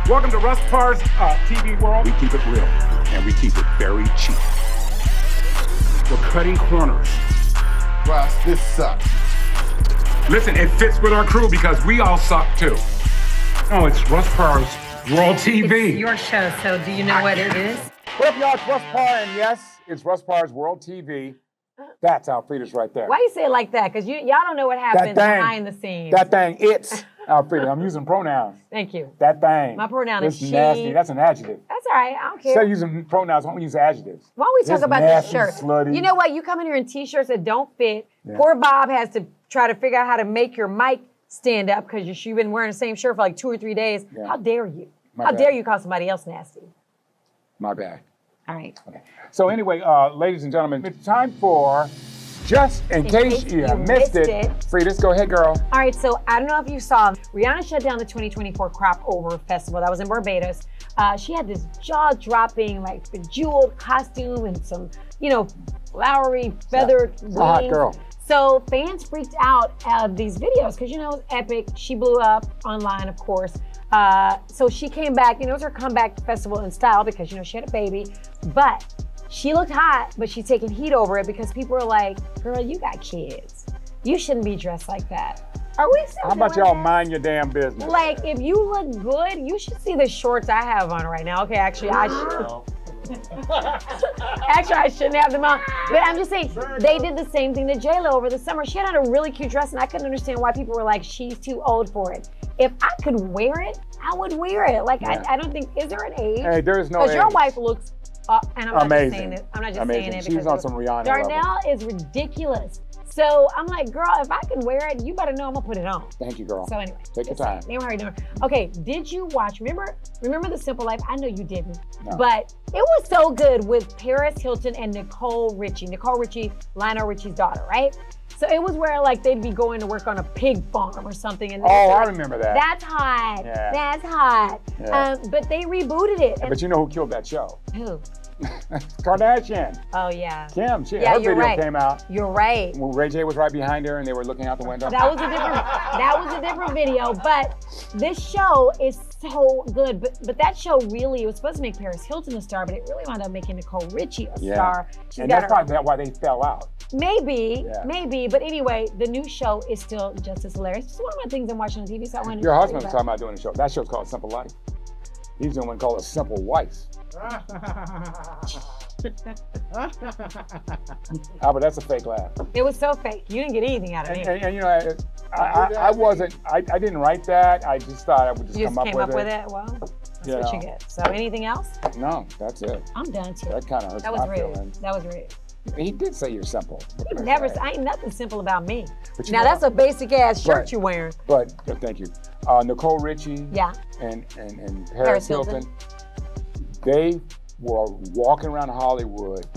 Welcome to Russ Parr's TV world. We keep it real, and we keep it very cheap. We're cutting corners. Russ, this sucks. Listen, it fits with our crew because we all suck too. Oh, it's Russ Parr's World TV. It's your show, so do you know what it is? What up, y'all? It's Russ Parr, and yes, it's Russ Parr's World TV. That's Alfredas right there. Why you say it like that? Because y'all don't know what happens behind the scenes. That thing, it's Alfreda. I'm using pronouns. Thank you. That thing. My pronoun is she. Nasty. That's an adjective. That's all right. I don't care. Instead of using pronouns, why don't we use adjectives? Why don't we talk about this shirt? Slutty. You know what? You come in here in T-shirts that don't fit. Yeah. Poor Bob has to try to figure out how to make your mic stand up because you've been wearing the same shirt for like 2 or 3 days. Yeah. How dare you? How dare you call somebody else nasty? My bad. All right. Okay. So anyway, ladies and gentlemen, it's time for Just in case you missed it. Fridas, go ahead, girl. All right, so I don't know if you saw, Rihanna shut down the 2024 Crop Over Festival. That was in Barbados. She had this jaw-dropping, like, bejeweled costume and some, flowery, feathered wings. Hot girl. So fans freaked out at these videos because, it's epic. She blew up online, of course. So she came back, it was her comeback festival in style because, she had a baby. But she looked hot, but she's taking heat over it because people are like, girl, you got kids. You shouldn't be dressed like that. Are we still How about y'all mind your damn business? Like, if you look good, you should see the shorts I have on right now. Okay, actually, I should. Actually, I shouldn't have them on. But I'm just saying, they did the same thing to J-Lo over the summer. She had on a really cute dress, and I couldn't understand why people were like, she's too old for it. If I could wear it, I would wear it. Like, yeah. I don't think, is there an age? Hey, there is no age. Because your wife looks and I'm not just saying it. I'm not just Amazing. saying it. She's on some Rihanna Darnell level. is ridiculous. So I'm like, girl, if I can wear it, you better know I'm gonna put it on. Thank you, girl. So anyway, take your time. How are you doing? Okay, did you watch? Remember The Simple Life? I know you didn't, but it was so good with Paris Hilton and Nicole Richie. Nicole Richie, Lionel Richie's daughter, right? So it was where like they'd be going to work on a pig farm or something. And I remember that. That's hot. Yeah. That's hot. Yeah. But they rebooted it. But you know who killed that show? Who? Kardashian. Oh yeah. Kim. Her video came out. You're right. Well, Ray J was right behind her, and they were looking out the window. That was a different video. But this show is so good. But that show really, it was supposed to make Paris Hilton a star, but it really wound up making Nicole Richie a star. And that's probably why they fell out. Maybe. But anyway, the new show is still just as hilarious. It's one of my things I'm watching on TV. So I wanted Your husband was talking about doing a show. That show's called Simple Life. He's doing one called A Simple Wife. Albert, that's a fake laugh. It was so fake. You didn't get anything out of it. And I wasn't. I didn't write that. I just thought I would just come up with it. You just came up with it. Well, that's what you get. So anything else? No, that's it. I'm done too. That kind of hurts my feelings. That was rude. He did say you're simple. I ain't nothing simple about me. Now that's a basic ass shirt you're wearing. But thank you. Nicole Richie. Yeah. And Paris Hilton. They were walking around Hollywood.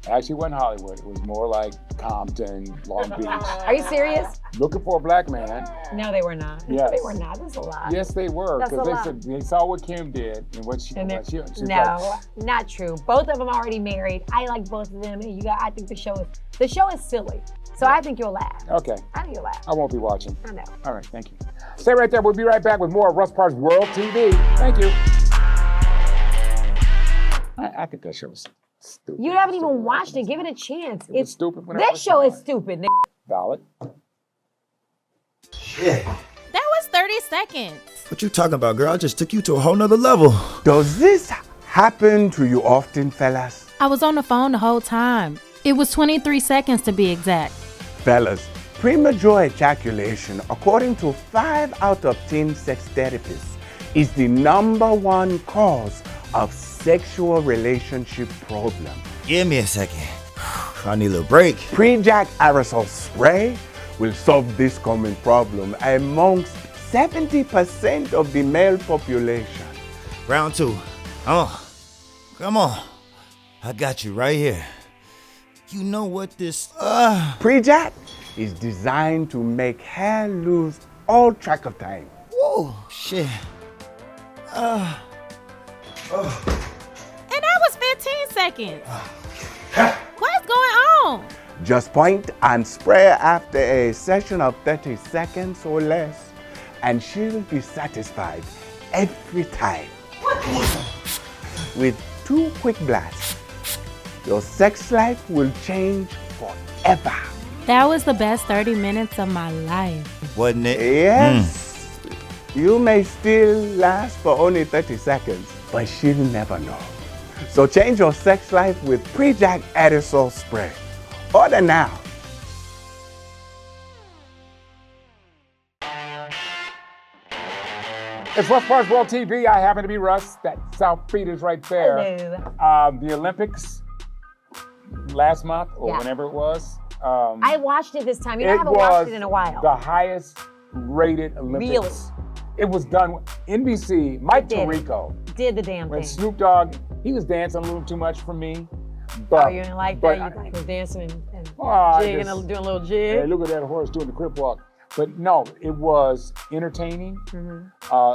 Actually, it wasn't Hollywood. It was more like Compton, Long Beach. Are you serious? Looking for a black man. No, they were not. Yes. They were not. That's a lie. Yes, they were. Because they saw what Kim did and what she No, not true. Both of them already married. I like both of them. And I think the show is silly. So I think you'll laugh. Okay. I think you'll laugh. I won't be watching. I know. All right, thank you. Stay right there. We'll be right back with more of Russ Parr's World TV. Thank you. I think that show was stupid. You haven't even watched it. Give it a chance. It's stupid. This show is stupid, nigga. Valid. Shit. That was 30 seconds. What you talking about, girl? I just took you to a whole nother level. Does this happen to you often, fellas? I was on the phone the whole time. It was 23 seconds to be exact. Fellas, premature ejaculation, according to 5 out of 10 sex therapists, is the #1 cause of sexual relationship problem. Give me a second. I need a little break. Pre-Jack aerosol spray will solve this common problem amongst 70% of the male population. Round 2. Come on. I got you right here. You know what this... Pre-Jack is designed to make hair lose all track of time. Whoa, shit. And that was 15 seconds. What's going on? Just point and spray after a session of 30 seconds or less, and she'll be satisfied every time. With 2 quick blasts, your sex life will change forever. That was the best 30 minutes of my life. Wasn't it? Yes, you may still last for only 30 seconds, but she'll never know. So change your sex life with Pre-Jack Aerosol Spray. Order now. It's Russ Parr World TV. I happen to be Russ. That's Alfredas right there. Hello. The Olympics last month or Yeah. whenever it was. I watched it this time. You know, I haven't watched it in a while. The highest rated Olympics. Really? It was done. NBC, Mike Did it. Tirico. Did the damn When thing. Snoop Dogg, he was dancing a little too much for me. But, Oh, you didn't like but that? You like was dancing and I jigging, just- doing a little Hey, jig. look at that horse doing the crip walk. But no, it was entertaining.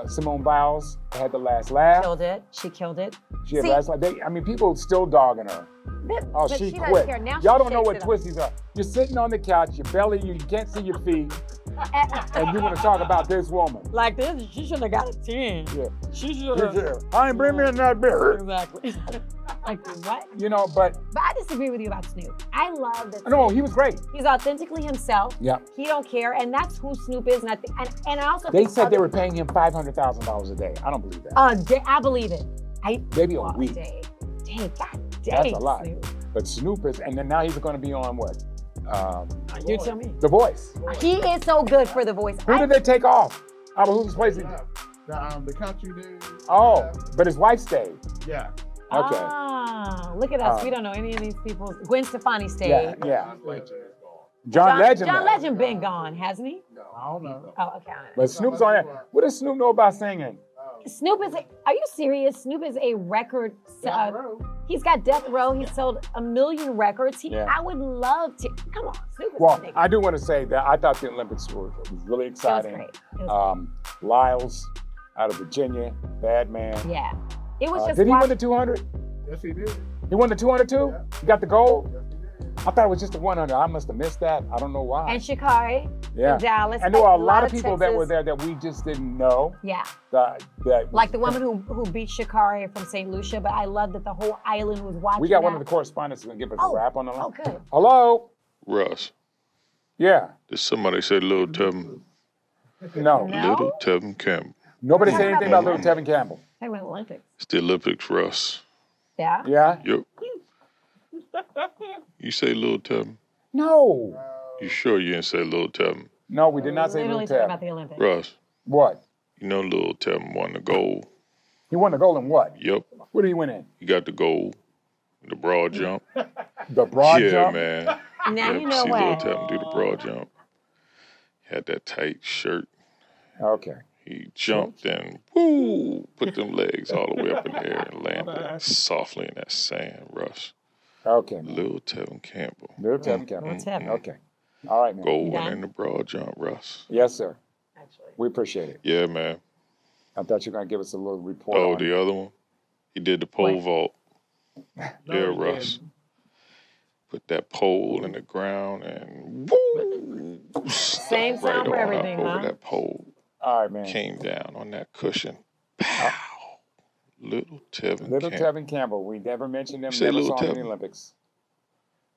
Simone Biles had the last laugh. Killed it. She killed it. She had See, the last laugh. I mean, people still dogging her. Oh, but she doesn't quit. care. Now Y'all she don't know shakes what it up. twisties are. You're sitting on the couch, your belly, you can't see your feet, and you want to talk about this woman. Like this, she shouldn't have got a 10. Yeah. She should have. I ain't bring me in that beer. Exactly. Like what? You know, but But I disagree with you about Snoop. I love that. no, he was great. He's authentically himself. Yeah. He don't care, and that's who Snoop is. And I think, and I also They think said they other- were paying him $500,000 a day. I don't believe that. I believe it. Maybe a week. Day. Dang, God dang. That's a lot. Snoop. But Snoop is, and then now he's going to be on what? You tell me. The Voice. He is so good for The Voice. Who did they take off? Who's placing? The country dude. Oh, but his wife stayed. Yeah. Okay. Ah, look at us. We don't know any of these people. Gwen Stefani stayed. Yeah. John Legend. John Legend been gone, hasn't he? I don't know. Oh, okay. But Snoop's on there. What does Snoop know about singing? Snoop is are you serious? Snoop is a record. He's got Death Row. He sold 1 million records. Yeah. I would love to. Come on, Snoop is Well, big. I do want to say that I thought the Olympics was really exciting. great. It was Lyles out of Virginia, bad man. Yeah. It was just Did he watch- win the 200? Yes, he did. He won the 200 too? Yeah. He got the gold? Yes, he did. I thought it was just the 100. I must have missed that. I don't know why. and Shikari Yeah. in Dallas. And there were a and lot of people that Texas. were there that we just didn't know. Yeah. That Like the woman who beat Shikari from St. Lucia, but I love that the whole island was watching. we got one that. of the correspondents who's going to give us Oh, a rap on the line. Oh, good. Hello? Russ, Yeah. did somebody say Little Tevin? No. No? Little Tevin Campbell. Nobody Talk said about anything the about little Tevin Campbell. Talking about Olympics. It's the Olympics, Russ. Yeah. Yeah? Yep. You say Little Tevin? No. You sure you didn't say Little Tevin? No, we did not say Literally little talking about Tevin. the Olympics. Russ, What? you know Little Tevin won the gold. He won the gold in what? Yep. What did he win in? He got the gold. The broad jump. The broad yeah, jump? man. Now Yep, you know see what. Little Tevin do the broad jump. He had that tight shirt. Okay. He jumped and woo, put them legs all the way up in the air and landed softly in that sand, Russ. Okay, man. Little Tevin Campbell. Little Tevin Campbell. Little Tevin. Okay. All right, man. Gold done? winner in the broad jump, Russ. Yes, sir. Actually. We appreciate it. Yeah, man. I thought you were going to give us a little report Oh, on the other one? He did the pole What? vault. No, Yeah, he Russ. didn't. Put that pole in the ground and woo! Same Right sound for on everything, up huh? over that pole. All right, man. Came down on that cushion. Pow! Little Tevin Little Campbell. Tevin Campbell. We never mentioned him, You say never Little saw him in the Tevin? Olympics.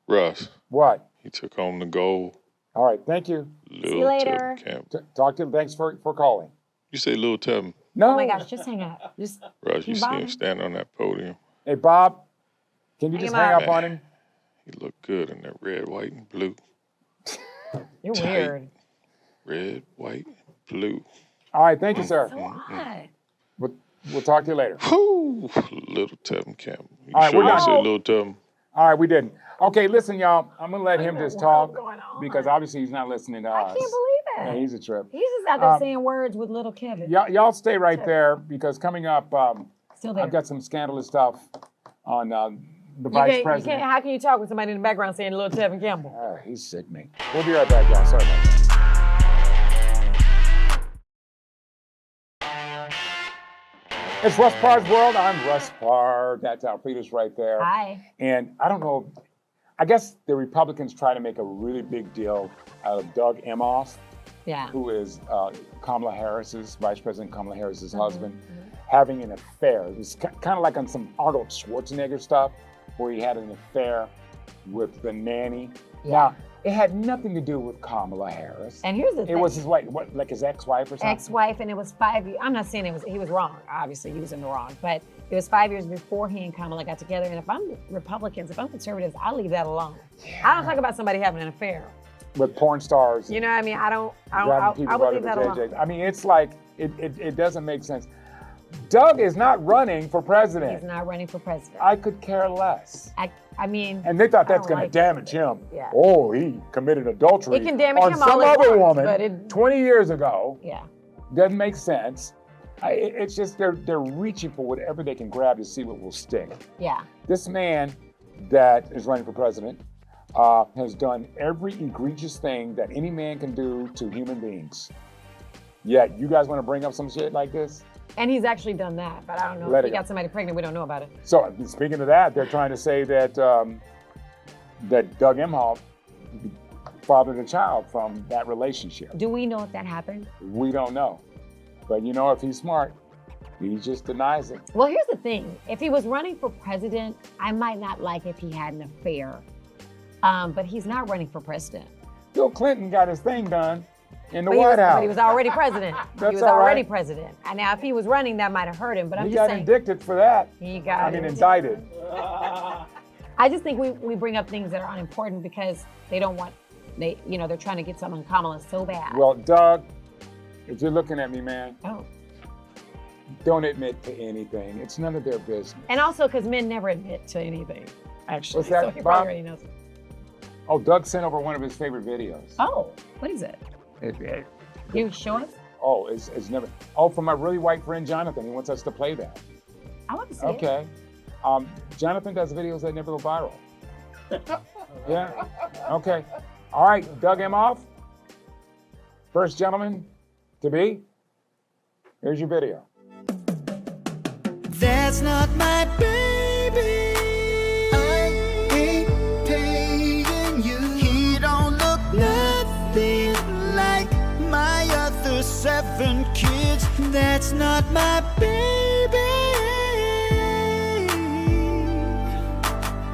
Russ, What? he took home the gold. All right, thank you. Little later. Tevin Campbell. Talk to him. Thanks for calling. You say Little Tevin. No. Oh my gosh, just hang up. Just Russ, you see Bye. him standing on that podium. Hey, Bob, can you Hang just him hang up. up on him? He looked good in that red, white, and blue. you're Tight. weird. Red, white, and blue. All right, thank you, sir. So odd. We'll talk to you later. Whoo! Little Tevin Campbell. You All right, sure we're you done. said Little Tevin? All right, we didn't. Okay, listen, y'all. I'm going to let him just talk going on? because obviously he's not listening to I us. can't believe Yeah, it. he's a trip. He's just out there saying words with little Kevin. Y'all stay right there because coming up, Still there. I've got some scandalous stuff on the You vice can't, president. how can you talk with somebody in the background saying little Tevin Campbell? He's sick, me. We'll be right back, y'all. Sorry about that. It's Russ Parr's World. I'm Russ Parr. That's Alfredas right there. Hi. And I don't know, I guess the Republicans try to make a really big deal out of Doug Emhoff. Yeah. who is Kamala Harris's, Vice President Kamala Harris's husband, having an affair. It was kind of like on some Arnold Schwarzenegger stuff, where he had an affair with the nanny. Yeah. Now, it had nothing to do with Kamala Harris. And here's the thing. It was his wife, like his ex-wife or something? Ex-wife, and it was 5 years. I'm not saying he was wrong. Obviously, he was in the wrong. But it was 5 years before he and Kamala got together. And if I'm Republicans, if I'm conservatives, I leave that alone. I don't talk about somebody having an affair. With porn stars. You know what I mean? I would would leave that alone. I mean, it's like, it doesn't make sense. Doug is not running for president. He's not running for president. I could care less. I mean, and they thought that's I don't going like to damage him. Yeah. Oh, he committed adultery It can damage on him all some it other wants, woman but 20 years ago. Yeah. Doesn't make sense. It's just they're reaching for whatever they can grab to see what will stick. Yeah. This man that is running for president has done every egregious thing that any man can do to human beings. Yet you guys want to bring up some shit like this? And he's actually done that, but I don't know if he got somebody pregnant. We don't know about it. So speaking of that, they're trying to say that that Doug Emhoff fathered a child from that relationship. Do we know if that happened? We don't know. But you know, if he's smart, he just denies it. Well, here's the thing. If he was running for president, I might not like if he had an affair. But he's not running for president. Bill Clinton got his thing done in the White House. But he was already president. That's he was all already right. president. And now if he was running, that might have hurt him. But I'm He just got saying. indicted for that. He got indicted. I just think we bring up things that are unimportant because they don't want, they're trying to get something on Kamala so bad. Well, Doug, if you're looking at me, man, Oh. don't admit to anything. It's none of their business. And also because men never admit to anything, actually. What's that, so he Bob? probably already knows. Oh, Doug sent over one of his favorite videos. Oh, what is it? You show us? Oh, it's never. Oh, from my really white friend Jonathan. He wants us to play that. I want to see it. Okay. Jonathan does videos that never go viral. Yeah. Okay. All right, Doug Emhoff, first gentleman to be. Here's your video. That's not my baby. I ain't paying you. He don't look nothing like my other 7 kids. That's not my baby.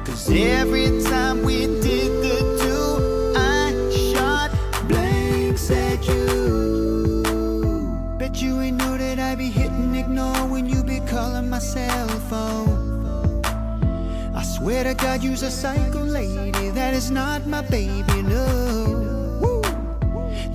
'Cause every time we did the do, I shot blanks at you. Bet you ain't know that I be hitting ignore when you be calling my cell phone. I swear to God, you's a psycho lady. That is not my baby, no. Woo.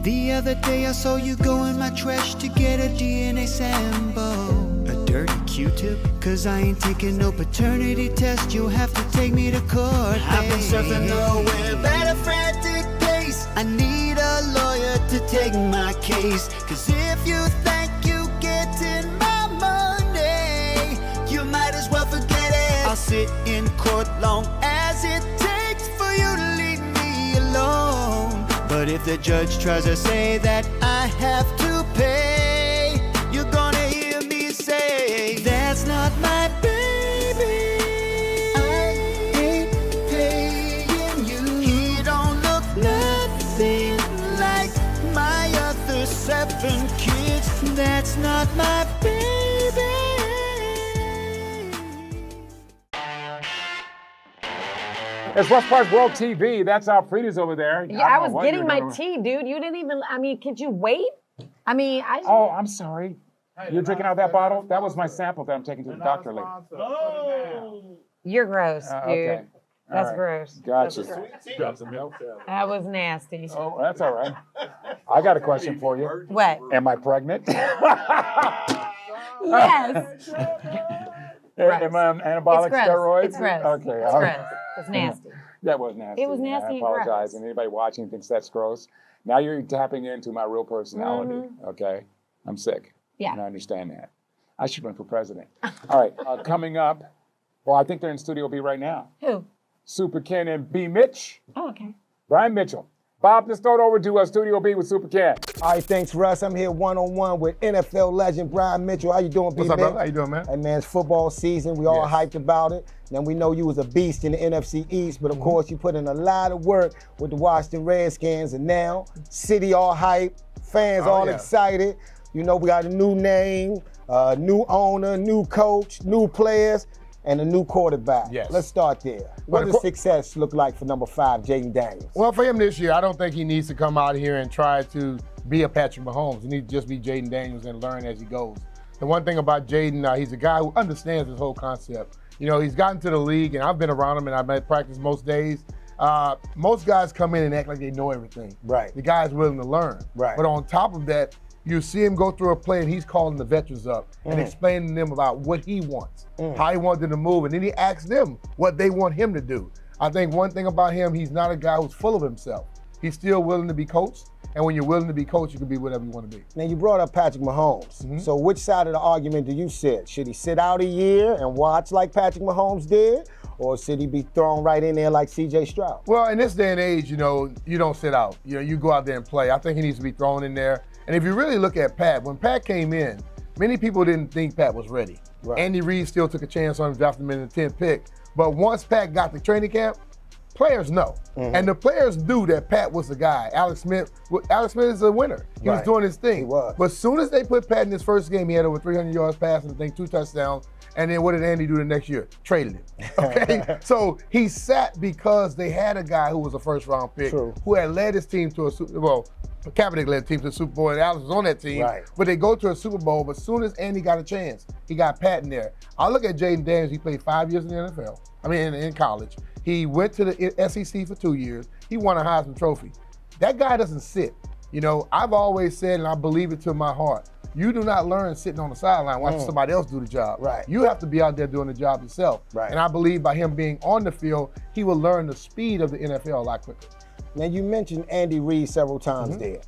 The other day I saw you go in my trash to get a DNA sample. A dirty Q-tip? 'Cause I ain't taking no paternity test. You'll have to take me to court. I've been surfing the web at a frantic pace. I need a lawyer to take my case. 'Cause if you think you getting my money, you might as well forget it. I'll sit in court long as it takes for you to leave me alone. But if the judge tries to say that I have to pay, you're gonna hear me say, that's not my baby. I ain't paying you. He don't look nothing like my other 7 kids. That's not my baby. It's Russ Parr World TV. That's Alfredas over there. Yeah, I don't know was what getting you're my doing. tea, dude. You didn't even, could you wait? Oh, I'm sorry. You're drinking out of that bottle? That was my sample that I'm taking to the doctor later. You're gross, dude. Okay. That's All right. gross. Gotcha. That's gross. That was nasty. Oh, that's all right. I got a question for you. What? Am I pregnant? Yes. Am I on anabolic It's gross. steroids? It's gross. Okay. It's all gross. right. It's nasty. That was nasty. It was nasty I and apologize. gross. And anybody watching thinks that's gross. Now you're tapping into my real personality. Okay. I'm sick. Yeah. And I understand that. I should run for president. All right. Coming up. Well, I think they're in Studio B right now. Who? Supaken and B. Mitch. Oh, okay. Brian Mitchell. Bob, let's throw it over to Studio B with Supaken. All right, thanks, Russ. I'm here one-on-one with NFL legend Brian Mitchell. How you doing, B? What's up, brother? How you doing, man? Hey, man, it's football season. We all hyped about it. Now, we know you was a beast in the NFC East, but of course, you put in a lot of work with the Washington Redskins, and now, City all hyped, Fans all excited. You know, we got a new name, new owner, new coach, new players, and a new quarterback. Yes. Let's start there. What does success look like for number 5, Jaden Daniels? Well, for him this year, I don't think he needs to come out here and try to be a Patrick Mahomes. He needs to just be Jaden Daniels and learn as he goes. The one thing about Jaden, he's a guy who understands this whole concept. You know, he's gotten to the league, and I've been around him, and I've at practice most days. Most guys come in and act like they know everything. Right. The guy's willing to learn. Right. But on top of that, you see him go through a play, and he's calling the veterans up and explaining to them about what he wants, how he wants them to move, and then he asks them what they want him to do. I think one thing about him, he's not a guy who's full of himself. He's still willing to be coached, and when you're willing to be coached, you can be whatever you want to be. Now, you brought up Patrick Mahomes. So which side of the argument do you sit? Should he sit out a year and watch like Patrick Mahomes did? Or should he be thrown right in there like C.J. Stroud? Well, in this day and age, you know, you don't sit out. You know, you go out there and play. I think he needs to be thrown in there. And if you really look at Pat, when Pat came in, many people didn't think Pat was ready. Right. Andy Reid still took a chance on him, drafted him in the 10th pick. But once Pat got to training camp, players know. And the players knew that Pat was the guy. Alex Smith is a winner. He was doing his thing. He was. But as soon as they put Pat in his first game, he had over 300 yards passing, I think 2 touchdowns. And then what did Andy do the next year? Traded him. Okay? So he sat because they had a guy who was a first-round pick, who had led his team to a Super Bowl. Kaepernick led the team to the Super Bowl, and Alex was on that team. Right. But they go to a Super Bowl, but as soon as Andy got a chance, he got Pat in there. I look at Jaden Daniels, he played 5 years in the NFL. I mean, in college. He went to the SEC for 2 years. He won a Heisman Trophy. That guy doesn't sit. You know, I've always said, and I believe it to my heart, you do not learn sitting on the sideline watching somebody else do the job. Right. You have to be out there doing the job yourself. Right. And I believe by him being on the field, he will learn the speed of the NFL a lot quicker. Now, you mentioned Andy Reid several times there.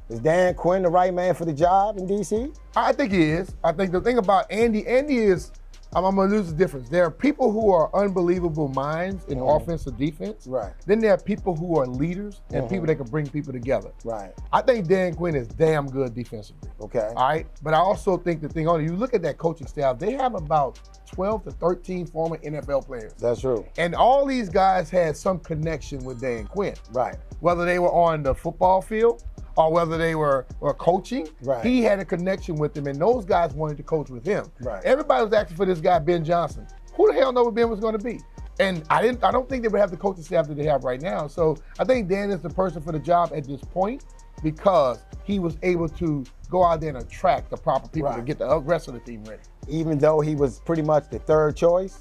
Is Dan Quinn the right man for the job in D.C.? I think he is. I think the thing about Andy is, I'm going to lose the difference. There are people who are unbelievable minds in offense or defense. Right. Then there are people who are leaders and people that can bring people together. Right. I think Dan Quinn is damn good defensively. Okay. All right. But I also think the thing on it, you look at that coaching staff, they have about 12 to 13 former NFL players. That's true. And all these guys had some connection with Dan Quinn. Right. Whether they were on the football field or whether they were coaching, Right. he had a connection with them, and those guys wanted to coach with him. Right. Everybody was asking for this guy, Ben Johnson. Who the hell knew what Ben was going to be? And I don't think they would have the coaching staff that they have right now. So I think Dan is the person for the job at this point because he was able to go out there and attract the proper people to get the rest of the team ready. Even though he was pretty much the third choice?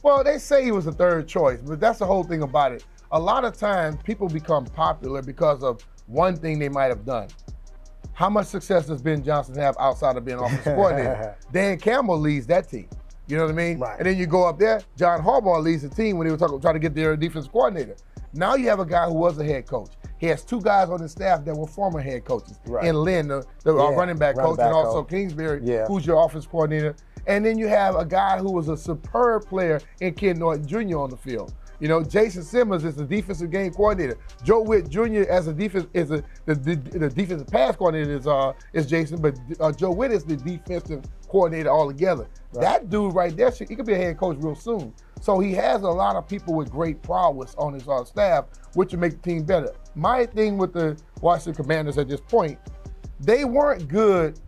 Well, they say he was the third choice, but that's the whole thing about it. A lot of times people become popular because of one thing they might have done. How much success does Ben Johnson have outside of being offensive coordinator? Dan Campbell leads that team. You know what I mean? Right. And then you go up there, John Harbaugh leads the team when they were trying to get their defensive coordinator. Now you have a guy who was a head coach. He has 2 guys on his staff that were former head coaches. Right. And Lynn, the running back coach, and also Kingsbury, who's your offensive coordinator. And then you have a guy who was a superb player in Ken Norton Jr. on the field. You know, Jason Simmons is the defensive game coordinator. Joe Witt Jr. as a defense the defensive pass coordinator is Jason, but Joe Witt is the defensive coordinator altogether. Right. That dude right there, he could be a head coach real soon. So he has a lot of people with great prowess on his staff, which will make the team better. My thing with the Washington Commanders at this point, they weren't good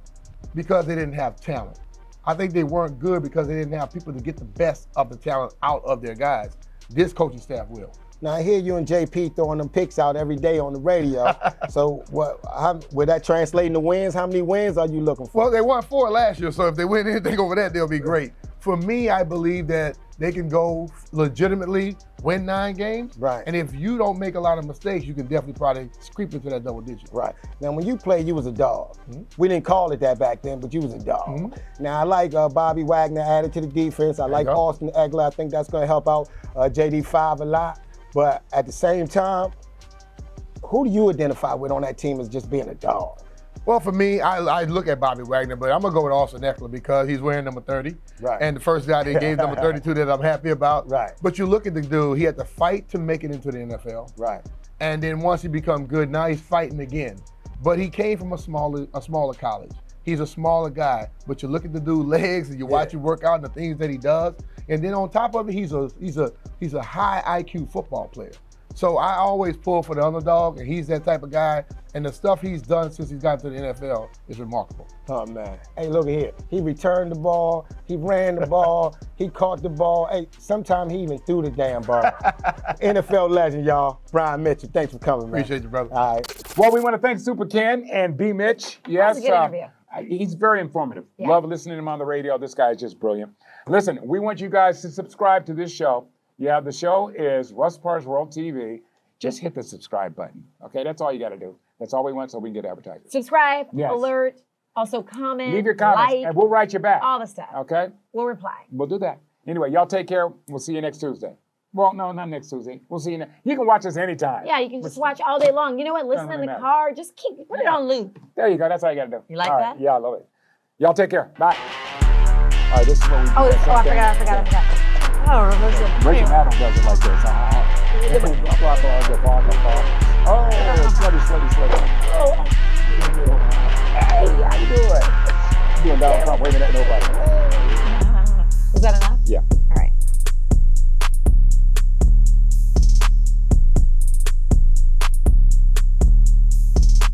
because they didn't have talent. I think they weren't good because they didn't have people to get the best of the talent out of their guys. This coaching staff will. Now, I hear you and JP throwing them picks out every day on the radio. So, would that translate into wins? How many wins are you looking for? Well, they won 4 last year, so if they win anything over that, they'll be great. For me, I believe that they can go legitimately win 9 games. Right. And if you don't make a lot of mistakes, you can definitely probably creep into that double digit. Right. Now, when you played, you was a dog. We didn't call it that back then, but you was a dog. Now, I like Bobby Wagner added to the defense. I like Austin Eckler. I think that's going to help out JD5 a lot. But at the same time, who do you identify with on that team as just being a dog? Well, for me, I look at Bobby Wagner, but I'm going to go with Austin Eckler because he's wearing number 30. Right. And the first guy they gave number 32 that I'm happy about. Right. But you look at the dude, he had to fight to make it into the NFL. Right. And then once he become good, now he's fighting again. But he came from a smaller college. He's a smaller guy, but you look at the dude's legs and you watch him work out and the things that he does. And then on top of it, he's a high IQ football player. So I always pull for the underdog, and he's that type of guy. And the stuff he's done since he's got to the NFL is remarkable. Oh, man. Hey, look at here. He returned the ball. He ran the ball. He caught the ball. Hey, sometimes he even threw the damn ball. NFL legend, y'all. Brian Mitchell. Thanks for coming, man. Appreciate you, brother. All right. Well, we want to thank Supaken and B. Mitch. Yes. That was a good interview. He's very informative. Yeah. Love listening to him on the radio. This guy is just brilliant. Listen, we want you guys to subscribe to this show. Yeah, the show is Russ Parr World TV. Just hit the subscribe button. Okay, that's all you got to do. That's all we want so we can get advertisers. Subscribe, Yes. alert, also comment, Leave your comments, like, and we'll write you back. all the stuff. Okay? We'll reply. We'll do that. Anyway, y'all take care. We'll see you next Tuesday. Well, no, not next Tuesday. We'll see you. You can watch us anytime. Yeah, you can just watch all day long. You know what? Listen in really the matter. car. Just put it on loop. There you go. That's all you got to do. You like All right. that? Yeah, I love it. Y'all take care. Bye. All right, this is what we do. I forgot. Oh, Rachel Maddow does it like this. Oh, slutty. Oh. Hey, how you doing? Doing Donald Trump waving at nobody. Was that enough? Yeah.